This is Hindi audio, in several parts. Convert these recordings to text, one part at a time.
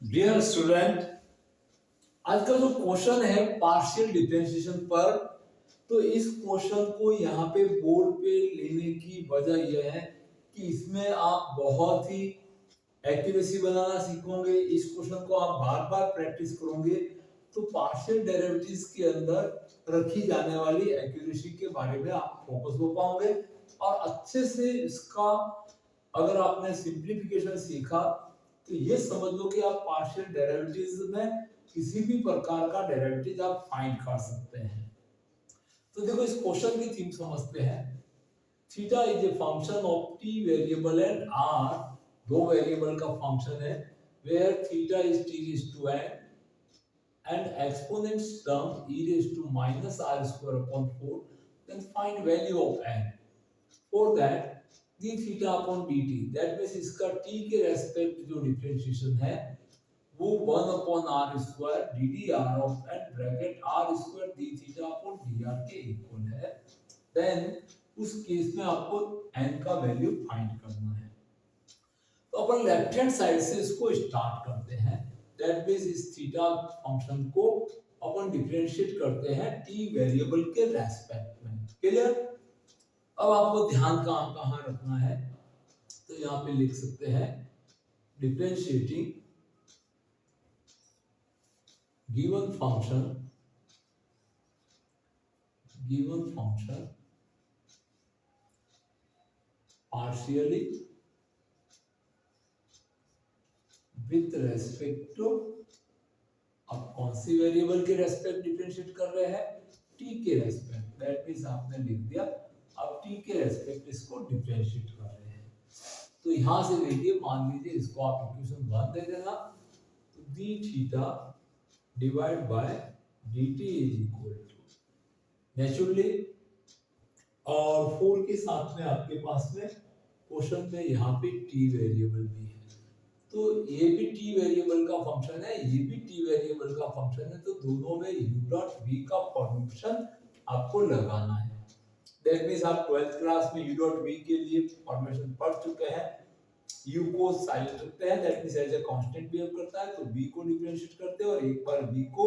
डियर स्टूडेंट, आज का जो क्वेश्चन है पार्शियल डिफरेंशिएशन पर, तो इस क्वेश्चन को यहाँ पे बोर्ड पे लेने की वजह यह है कि इसमें आप बहुत ही एक्यूरेसी बनाना सीखोगे। इस क्वेश्चन को आप बार बार प्रैक्टिस करोगे तो पार्शियल डेरिवेटिव्स के अंदर रखी जाने वाली एक्यूरेसी के बारे में आप फोकस हो पाओगे और अच्छे से इसका अगर आपने सिंप्लीफिकेशन सीखा तो ये समझ लो कि आप पार्शियल डेरिवेटिव्स में किसी भी प्रकार का डेरिवेटिव आप फाइंड कर सकते हैं। तो देखो इस क्वेश्चन की थीम समझते हैं। Theta is a function of t variable and r, दो वेरिएबल का फंक्शन है, where theta is t raise to n and exponents term e raised to minus r square upon 4, then find value of n. For that d theta upon dt, that means इसका t के रेस्पेक्ट जो डिफरेंशिएशन है वो 1 upon r square dd r of n bracket r square d theta upon dr के इक्वल है। देन उस केस में आपको n का वैल्यू फाइंड करना है। तो अपन लेफ्ट हैंड साइड से इसको स्टार्ट करते हैं। दैट मींस इस थीटा फंक्शन को अपन डिफरेंशिएट करते हैं t वेरिएबल के रेस्पेक्ट में। क्लियर? अब आपको ध्यान कहां कहां रखना है, तो यहां पे लिख सकते हैं differentiating given function partially with respect to, अब कौन सी वेरिएबल के रेस्पेक्ट डिफरेंशिएट कर रहे हैं, t के रेस्पेक्ट। दैट मींस आपने लिख दिया अब t के रेस्पेक्ट इसको डिफरेंशिएट कर रहे हैं। तो यहां से देखिए, मान लीजिए इसको आप इक्वेशन 1 दे देना, तो d theta divide by dt is equal to naturally, और 4 के साथ में आपके पास में क्वेश्चन में यहाँ पे t वेरिएबल भी है, तो ये भी t वेरिएबल का फंक्शन है, ये भी t वेरिएबल का फंक्शन है, तो दोनों में u डॉट v का फॉर्मेशन आपको लगाना है। दैट मींस आप 12th क्लास में u डॉट v के लिए फॉर्मेशन पढ़ चुके हैं। u को साइलेंट रखते हैं, that means as a constant behave करता है, तो v को डिफरेंशिएट करते हैं और एक बार v को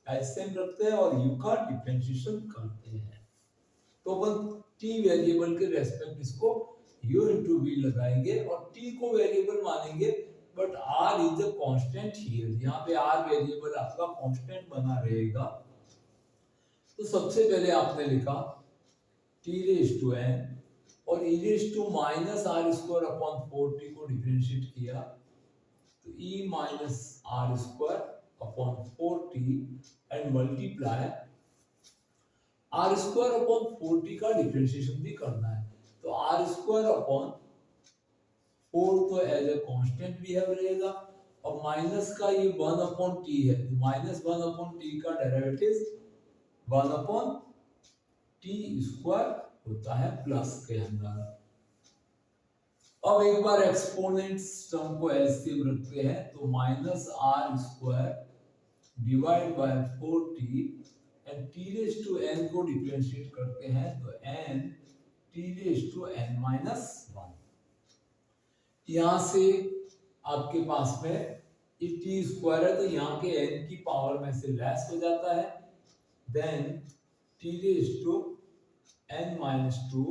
एज सेम रखते हैं और u का डिफरेंशिएशन करते हैं। तो अपन t वेरिएबल के रेस्पेक्ट इसको u into v लगाएंगे और t को वेरिएबल मानेंगे, but r is a constant here, यहाँ पे r वेरिएबल आपका कांस्टेंट बना रहेगा। तो सबसे पहले आपने लिखा t रेज़ टू n और e raise to minus r square upon 4t को डिफरेंशिएट किया, तो e minus r square upon 4t and multiply r square upon 4t का डिफरेंशिएशन भी करना है, तो r स्क्वायर अपॉन 4 तो एज ए कांस्टेंट भी है रहेगा, और माइनस का ये 1 अपॉन t है, तो माइनस 1 अपॉन t का डेरिवेटिव 1 अपॉन t स्क्वायर होता है प्लस के अंदर। अब एक बार एक्सपोनेंट्स टर्म को एज सेम रखते हैं, तो minus r square divide by 4t and t raise to n को डिफरेंशिएट करते हैं, तो n t raise to n minus 1। यहाँ से आपके पास में ये t स्क्वायर है, तो यहाँ के n की पावर में से लेस हो जाता है, then t raise to n minus 2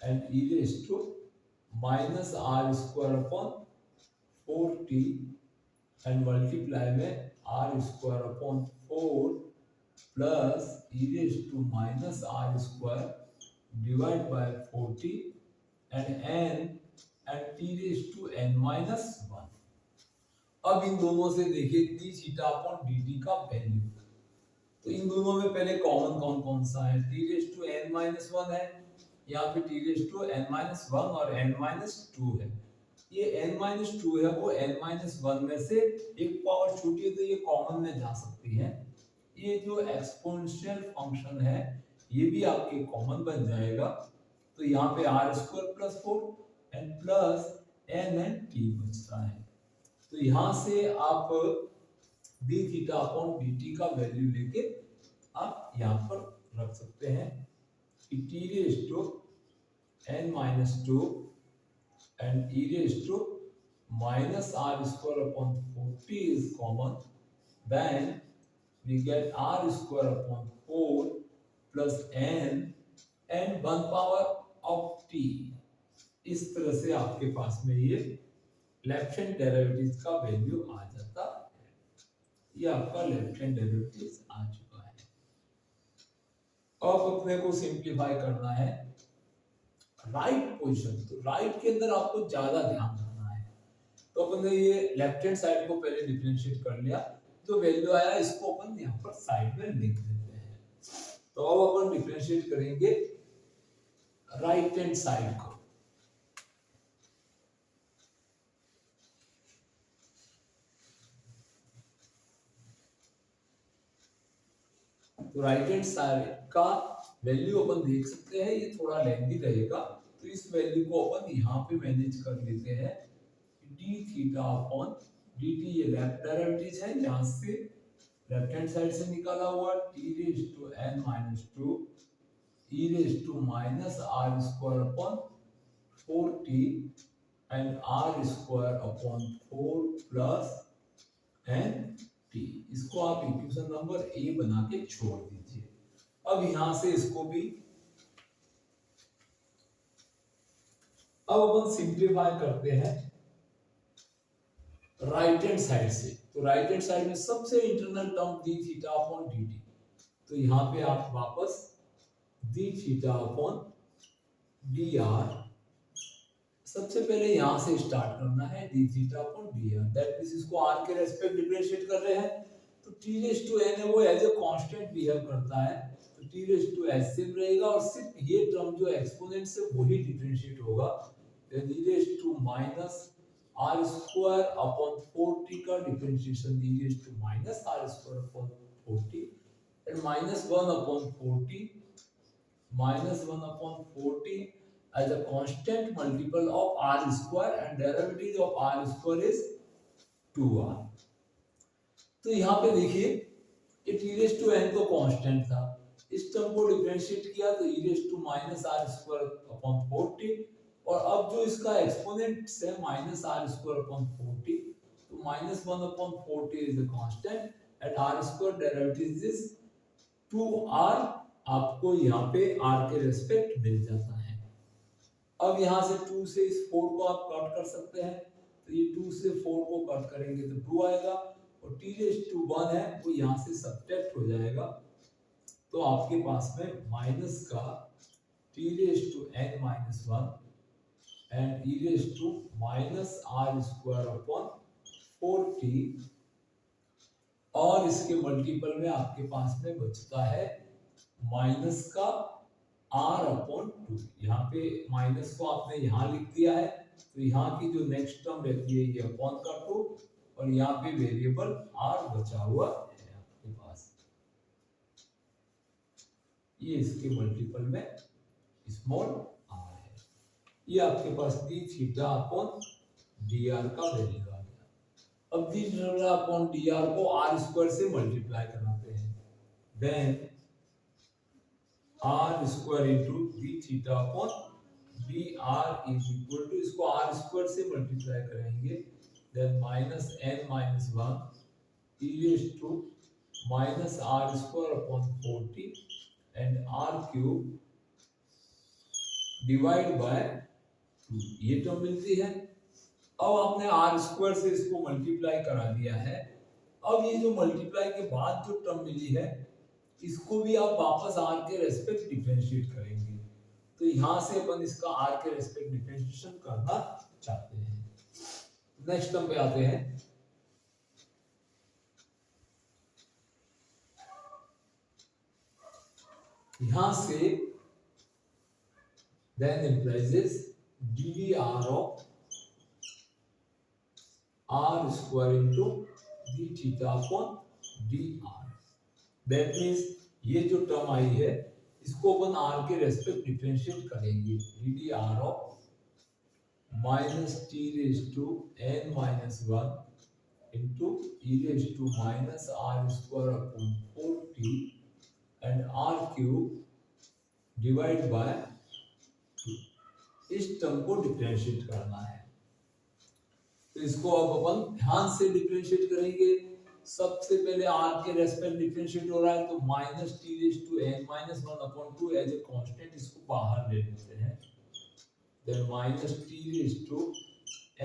and e raise to minus r square upon 4t and multiply में r square upon 4 plus e raise to minus r square divide by 4t and n and t raise to n minus 1। अब इन दोनों से देखिए d थीटा अपॉन dt का वैल्यू, तो इन दोनों में पहले कॉमन कौन कौन सा है, t raise to n minus 1 है, यहाँ पे t raise to n minus 1 और n माइनस 2 है। ये n माइनस 2 है, वो n माइनस 1 में से एक पावर छोटी है, तो ये कॉमन में जा सकती है। ये जो एक्सपोनेंशियल फंक्शन है ये भी आपके कॉमन बन जाएगा, तो यहाँ पे r square plus 4 and plus n and t बचता है। तो यहाँ से आप d थीटा अपॉन dt का वैल्यू लेके आप यहाँ पर रख सकते हैं कि t raise to n minus 2 and e raise to minus r square upon 40 is common, then we get r square upon 4 plus n 1 power of t। इस तरह से आपके पास में ये लेफ्ट हैंड डेरिवेटिव का वैल्यू आ जाता है। ये आपका लेफ्ट हैंड डेरिवेटिव आ चुका है। अब अपने को सिंप्लीफाई करना है राइट पोजीशन। तो राइट के अंदर आपको ज्यादा ध्यान रखना है। तो अपन ने ये लेफ्ट हैंड साइड को पहले डिफरेंशिएट कर लिया, जो वैल्यू आया इसको अपन यहाँ पर साइड में लिख देते हैं। तो अब अपन डिफरेंशिएट करेंगे राइट हैंड साइड को। तो राइट हैंड साइड का वैल्यू अपन देख सकते हैं, ये थोड़ा लेंथी रहेगा, तो इस वैल्यू को अपन यहाँ पे मैनेज कर लेते हैं d थीटा अपॉन dt। ये लेफ्ट डेरिवेटिव है, यहाँ से लेफ्ट हैंड साइड से निकाला हुआ t raise to n minus 2 e raise to minus r square upon 4t and r square upon 4 plus n t। इसको आप इक्वेशन नंबर ए बना के छोड़ दीजिए। अब यहां से इसको भी अब अपन सिंप्लीफाई करते हैं राइट हैंड साइड से। तो राइट हैंड साइड में सबसे internal term d theta upon dt। तो यहाँ पे आप वापस d थीटा अपॉन dr, सबसे पहले यहां से स्टार्ट करना है d theta upon dr। That means इसको r के रेस्पेक्ट डिफरेंशिएट कर रहे हैं, तो t रेज़ टू n है वो एज ए कांस्टेंट बिहेव करता है, तो t raise to s same रहेगा और सिर्फ ये टर्म जो एक्सपोनेंट से वही डिफरेंशिएट होगा। तो e raise to minus r square upon 4t का differentiation e raise to minus r square upon 4t and minus 1 upon 4t minus 1 upon 4t as a constant multiple of r square and derivative of r square is 2r। तो यहाँ पे देखिए ये t raised to n तो कांस्टेंट था, इस टर्म को डिफरेंशिएट किया तो e raised to minus r square upon 4t, और अब जो इसका एक्सपोनेंट है minus r square upon 4t, तो minus 1 upon 4t is a constant and r square derivative is 2r। आपको यहाँ पे r के रेस्पेक्ट मिल जाता है। अब यहाँ से 2 से इस 4 को आप कट कर सकते हैं, तो ये 2 से 4 को कट करेंगे तो 2 आएगा, और t रेज़ टू 1 है वो यहाँ से सब्ट्रैक्ट हो जाएगा, तो आपके पास में माइनस का t raise to n minus 1 and e raise to minus r square upon 4t, और इसके मल्टीपल में आपके पास में बचता है माइनस का r अपॉन 2। यहाँ पे माइनस को आपने यहाँ लिख दिया है, तो यहाँ की जो नेक्स्ट टर्म रहती है ये अपॉन का 2, और यहाँ पे वेरिएबल r बचा हुआ है आपके पास। ये इसके मल्टीपल में स्मॉल r है। ये आपके पास d थीटा अपॉन dr का वैल्यू आ गया। अब d थीटा अपॉन dr को r स्क्वायर से मल्टीप्लाई कराते हैं, then r square into d theta upon dr is equal to, इसको r स्क्वायर से मल्टीप्लाई करेंगे, then minus n minus 1 e raise to minus r square upon 4t and r cube divide by 2। ये टर्म मिलती है। अब आपने r स्क्वायर से इसको मल्टीप्लाई करा दिया है। अब ये जो मल्टीप्लाई के बाद जो टर्म मिली है इसको भी आप वापस r के रेस्पेक्ट डिफरेंशिएट करेंगे, तो यहां से अपन इसका r के रेस्पेक्ट डिफरेंशिएशन करना चाहते हैं। नेक्स्ट टर्म पे आते हैं। यहां से then implies is ddr of r square into d theta upon dr। That means ये जो टर्म आई है इसको अपन r के रेस्पेक्ट डिफरेंशिएट करेंगे, ddr of minus t raise to n minus 1 into e raise to minus r square upon 4t and r cube divide by 2। इस टर्म को डिफरेंशिएट करना है। तो इसको अब अपन ध्यान से डिफरेंशिएट करेंगे। सबसे पहले r के रेस्पेक्ट डिफरेंशिएट हो रहा है तो minus t raise to n minus one upon two as a constant इसको बाहर ले लेते हैं। Then minus t raise to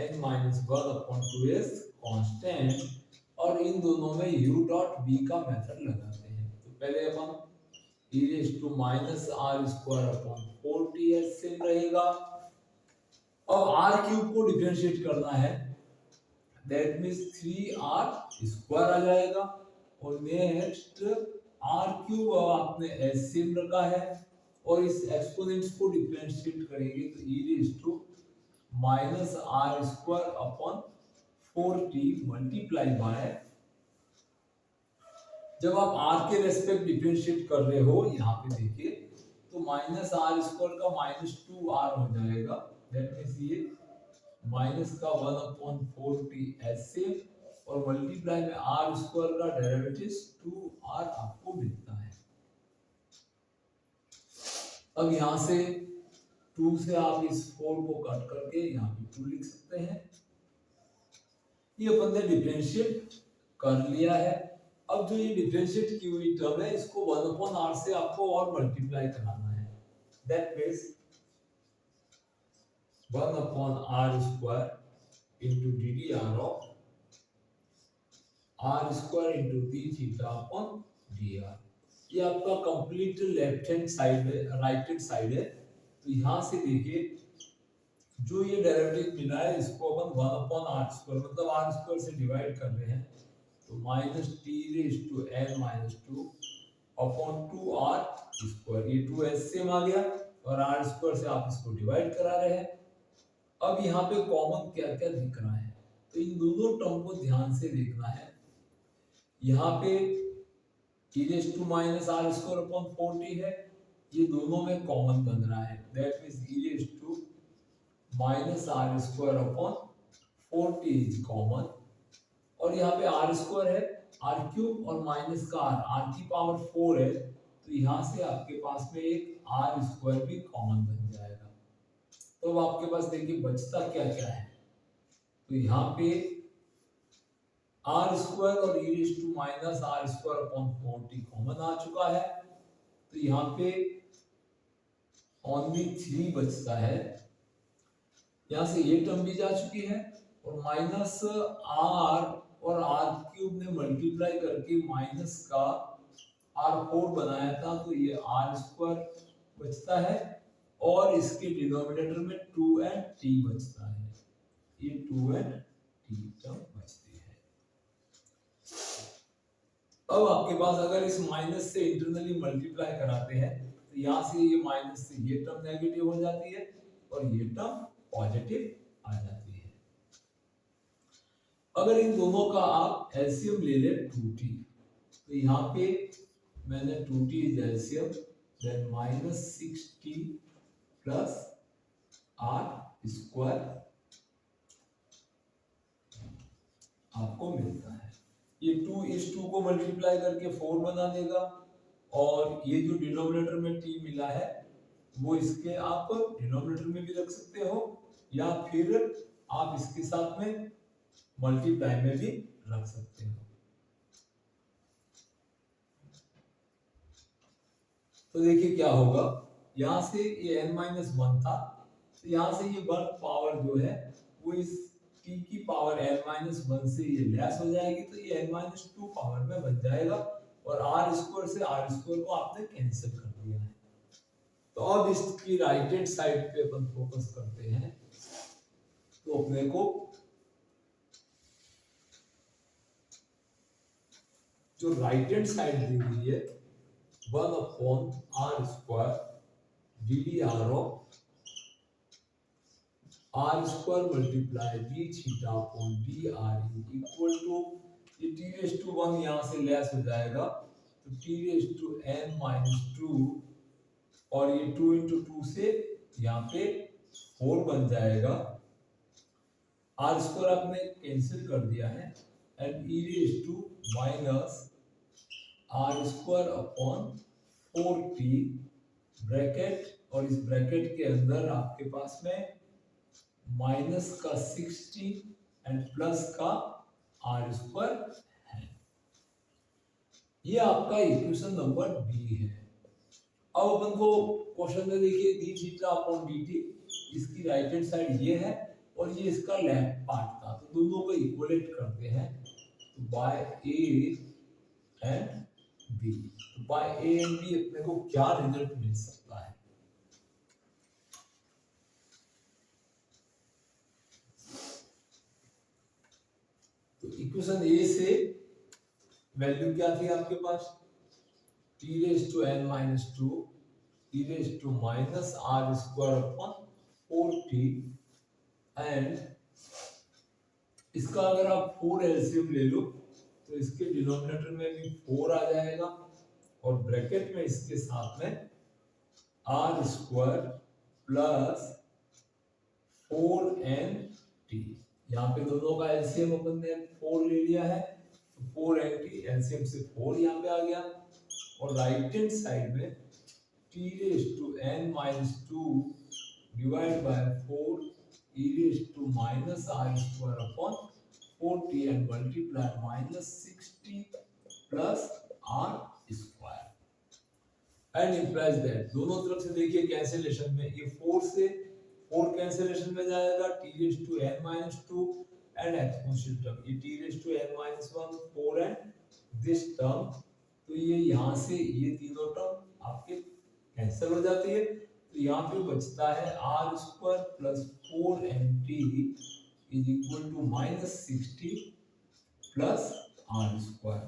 n minus one upon two is constant और इन दोनों में u डॉट v का मेथड लगाते हैं। तो पहले अपन e raise to minus r square upon 4t ऐसे रहेगा। अब r क्यूब को डिफरेंशिएट करना है, दैट मींस 3r स्क्वायर आ जाएगा और नेक्स्ट r क्यूब आपने एलसीएम रखा है और इस एक्सपोनेंट्स को डिफरेंशिएट करेंगे तो e raise to minus r square upon 4t multiply by, जब आप r के रेस्पेक्ट डिफरेंशिएट कर रहे हो यहाँ पे देखिए तो माइनस आर स्क्वायर का माइनस 2r हो जाएगा। दैट मींस ये माइनस का 1/4t ऐसे और मल्टीप्लाई में आर स्क्वायर का डेरिवेटिव 2r आपको मिलता है। अब यहाँ से 2 से आप इस 4 को कट करके यहाँ पे 2 लिख सकते हैं। ये अपन ने डिफरेंशिएट कर लिया है। अब जो ये डिफरेंशिएट की हुई टर्म है इसको 1/r से आपको और मल्टीप्लाई कराना है। That means 1/r square into ddr of r square into d theta upon dr। ये आपका कंप्लीट लेफ्ट हैंड साइड है, राइट हैंड साइड है। तो यहाँ से देखिए जो ये डेरिवेटिव मिला है इसको अपन 1/r स्क्वायर मतलब r स्क्वायर से डिवाइड कर रहे हैं तो minus t raise to n minus 2 upon 2r square, ये 2 एलसीएम आ गया और r स्क्वायर से आप इसको डिवाइड करा रहे हैं। अब यहाँ पे कॉमन क्या क्या दिख रहा है तो इन दोनों टर्म को ध्यान से देखना है। यहाँ पे e raise to minus r square upon 4t है, ये दोनों में कॉमन बन रहा है। That means e raise to minus r square upon 4t is common और यहाँ पे आर स्क्वायर है, आर क्यूब और माइनस का आर की पावर 4 है तो यहाँ से आपके पास में एक आर स्क्वायर भी कॉमन बन जाएगा। तो अब आपके पास देखिए बचता क्या क्या है तो यहाँ पे आर स्क्वायर और e raise to minus r square upon 4t common आ चुका है तो यहाँ पे ओनली 3 बचता है। यहाँ से ये टर्म भी जा चुकी है और माइनस आर और आर क्यूब ने मल्टीप्लाई करके माइनस का r4 बनाया था तो ये आर स्क्वायर बचता है और इसके डिनोमिनेटर में 2t बचता है, ये 2t टर्म बचती है। अब आपके पास अगर इस माइनस से इंटरनली मल्टीप्लाई कराते हैं तो यहाँ से ये माइनस से ये टर्म नेगेटिव हो जाती है और ये टर्म पॉजिटिव आ जाती है। अगर इन दोनों का आप एलसीएम ले ले 2t तो यहाँ पे मैंने 2t is LCM then minus 6t प्लस आर स्क्वायर आपको मिलता है। ये 2 इस 2 को मल्टीप्लाई करके 4 बना देगा और ये जो डिनोमिनेटर में t मिला है वो इसके आप डिनोमिनेटर में भी रख सकते हो या फिर आप इसके साथ में मल्टीप्लाई में भी रख सकते हो। तो देखिए क्या होगा, यहाँ से ये n-1 था तो यहाँ से ये वर्ग पावर जो है वो इस t की पावर n-1 से ये लेस हो जाएगी तो ये n-2 पावर में बन जाएगा और r स्क्वायर से r स्क्वायर को आपने कैंसिल कर दिया है। तो अब इसकी राइट हैंड साइड पे अपन फोकस करते हैं तो अपने को जो राइट हैंड साइड दी हुई है 1/r square ddr of r square multiply d theta upon dr equal to ये t रेज़ टू 1 यहाँ से लेस हो जाएगा तो t रेज़ टू n-2 और ये 2 into 2 से यहाँ पे 4 बन जाएगा। r स्क्वायर आपने कैंसिल कर दिया है and e raise to minus r square upon 4t bracket और इस ब्रैकेट के अंदर आपके पास में माइनस का 60 एंड प्लस का आर स्क्वायर है। ये आपका इक्वेशन नंबर बी है। अब अपन को क्वेश्चन में देखिए D theta upon D T, इसकी राइट हैंड साइड ये है और ये इसका लेफ्ट पार्ट था, तो दोनों को इक्वलेट करते हैं। तो बाय ए एंड बी, तो बाय ए एंड बी अपने को क्या रिजल्ट मिल सकता है? तो इक्वेशन ए से वैल्यू क्या थी आपके पास? t raised to n minus 2 e raised to minus r square upon 4t, and इसका अगर आप 4 एलसीएम ले लो तो इसके डिनोमिनेटर में भी 4 आ जाएगा और ब्रैकेट में इसके साथ में r स्क्वायर प्लस 4nt, यहाँ पे दोनों का एलसीएम अपन ने 4 ले लिया है, तो 4nt एलसीएम से 4 यहाँ पे आ गया और राइट हैंड साइड में t raised to n minus 2 divided by 4 e raised to minus r square upon 4t and multiply minus 6t plus r square and implies that दोनों तरफ से देखिए कैंसिलेशन में ये 4 से 4 कैंसिलेशन में जाएगा, t raised to n minus 2 and exponential term ये t raised to n minus 1 4 and this term, तो ये यहाँ से ये तीनों टर्म आपके कैंसिल हो जाती है, तो यहाँ पे बचता है r square plus 4nt is equal to minus 60 plus r square,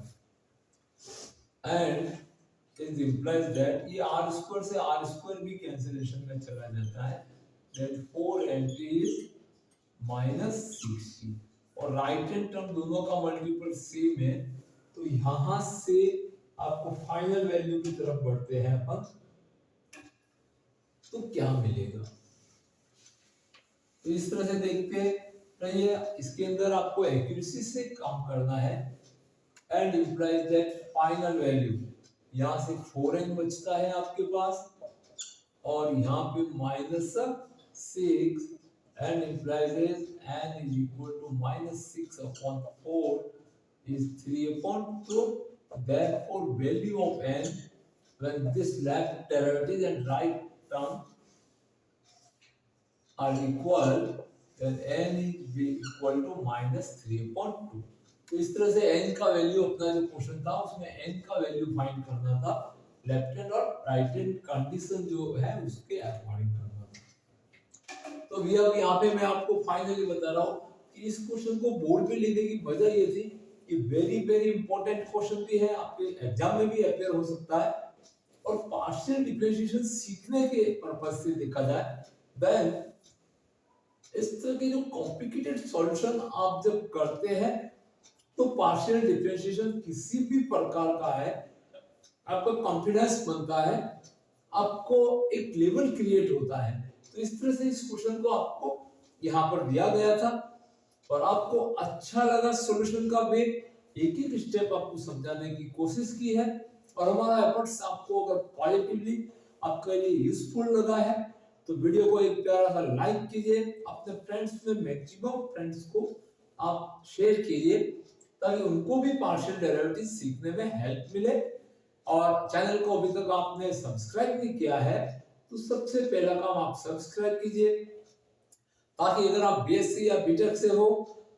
and it implies that ये आर स्क्वायर से आर स्क्वायर भी कैंसिलेशन में चला जाता है, दैट 4nt इज माइनस 60 और राइट हैंड टर्म दोनों का मल्टीपल सेम है, तो यहाँ से आपको फाइनल वैल्यू की तरफ बढ़ते हैं अपन, तो क्या मिलेगा? तो इस तरह से देखते रहिए, इसके अंदर आपको एक्यूरेसी से काम करना है and implies that final value यहाँ से 4n बचता है आपके पास और यहाँ पे minus 6 and implies n is equal to minus 6 upon 4 is 3 upon 2, therefore value of n when this left derivative and right term are equal, then n is equal to minus 3/2। तो इस तरह से n का वैल्यू अपना जो क्वेश्चन था उसमें n का वैल्यू फाइंड करना था, लेफ्ट हैंड और राइट हैंड कंडीशन जो है उसके अकॉर्डिंग करना था। तो भी अब यहाँ पे मैं आपको फाइनली बता रहा हूँ कि इस क्वेश्चन को बोर्ड पे लिखने की वजह ये थी कि वेरी वेरी इंपॉर्टेंट क्वेश्चन भी है, आपके एग्जाम में भी अपेयर हो सकता है और पार्शियल डिफरेंशिएशन सीखने के पर्पस से देखा जाए, देन इस तरह के जो कॉम्प्लिकेटेड सॉल्यूशन आप जब करते हैं तो पार्शियल डिफरेंशिएशन किसी भी प्रकार का है, आपका कॉन्फिडेंस बनता है, आपको एक लेवल क्रिएट होता है। तो इस तरह से इस क्वेश्चन को आपको यहाँ पर दिया गया था और आपको अच्छा लगा सॉल्यूशन का वे, एक एक स्टेप आपको समझाने की कोशिश की है और हमारा एफर्ट्स आपको अगर पॉजिटिवली आपके लिए यूजफुल लगा है तो वीडियो को एक प्यारा सा लाइक कीजिए, अपने फ्रेंड्स में मैक्सिमम फ्रेंड्स को आप शेयर कीजिए ताकि उनको भी पार्शियल डेरिवेटिव सीखने में हेल्प मिले। और चैनल को अभी तक आपने सब्सक्राइब नहीं किया है तो सबसे पहला काम आप सब्सक्राइब कीजिए ताकि अगर आप बीएससी या बीटेक से हो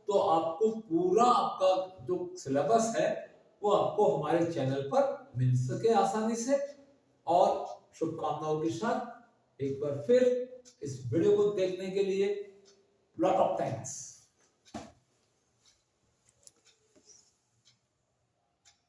तो आपको पूरा आपका जो सिलेबस है वो आपको हमारे चैनल पर मिल सके आसानी से। और शुभकामनाओं के साथ एक बार फिर इस वीडियो को देखने के लिए लॉट ऑफ थैंक्स।